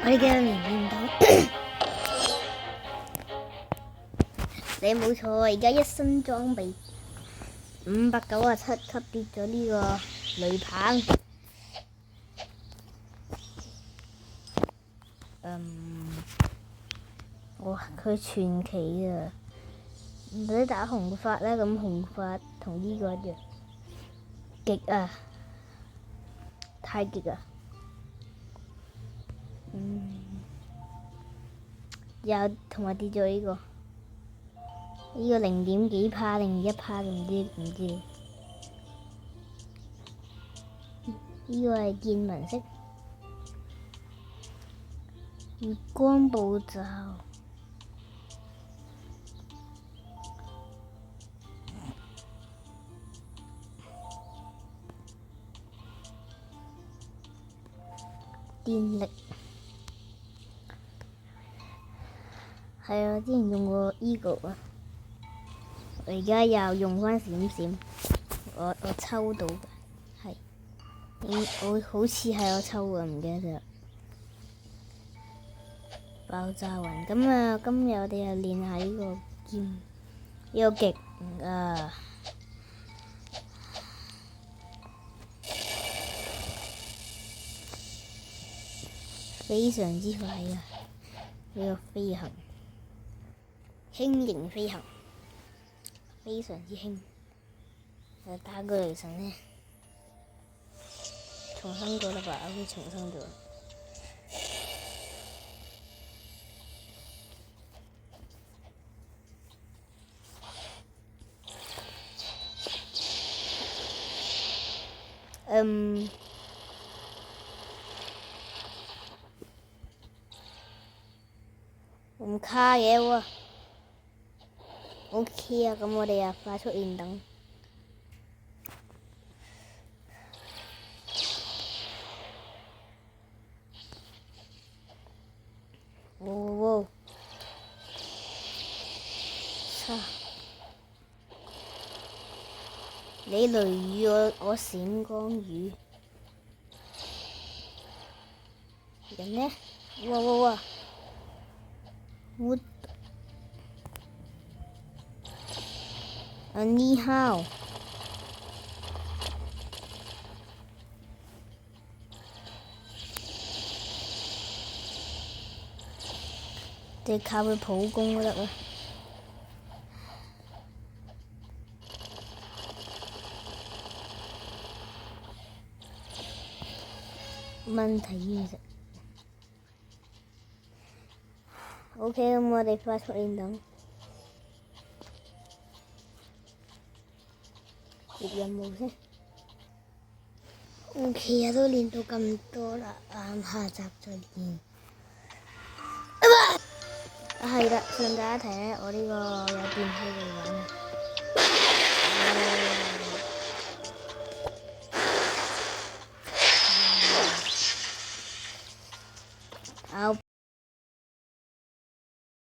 我哋嘅連唔到，你冇錯，而家一身裝備597級跌咗呢個雷棒，哇！佢傳奇啊！唔使打紅髮啦，咁紅髮同呢個一樣極啊，太極啊！又同埋跌咗呢個0點幾%定1%唔知。呢個係見聞色月光暴驟，電力係啊！之前用過 Eagle 啊，我而家又用返閃閃，我抽到嘅係，我好似係我抽嘅，唔記得咗。爆炸雲咁啊！今日我哋又練下呢個劍，呢個極啊，非常之快啊！呢個飛行，輕型飛行，非常之輕。打個雷神呢，重新咗啦吧？我哋重新咗。唔卡嘅喎，OK 啊，咁我哋啊快速連等。哦，你雷雨我閃光雨，人呢？哇！你好，即係靠佢普攻都得啦。問題現實。OK，咁我哋快速連等。接任務先。OK 啊，都練到咁多啦，下集再見。係啦，順帶一提咧，我呢個有電器嚟玩。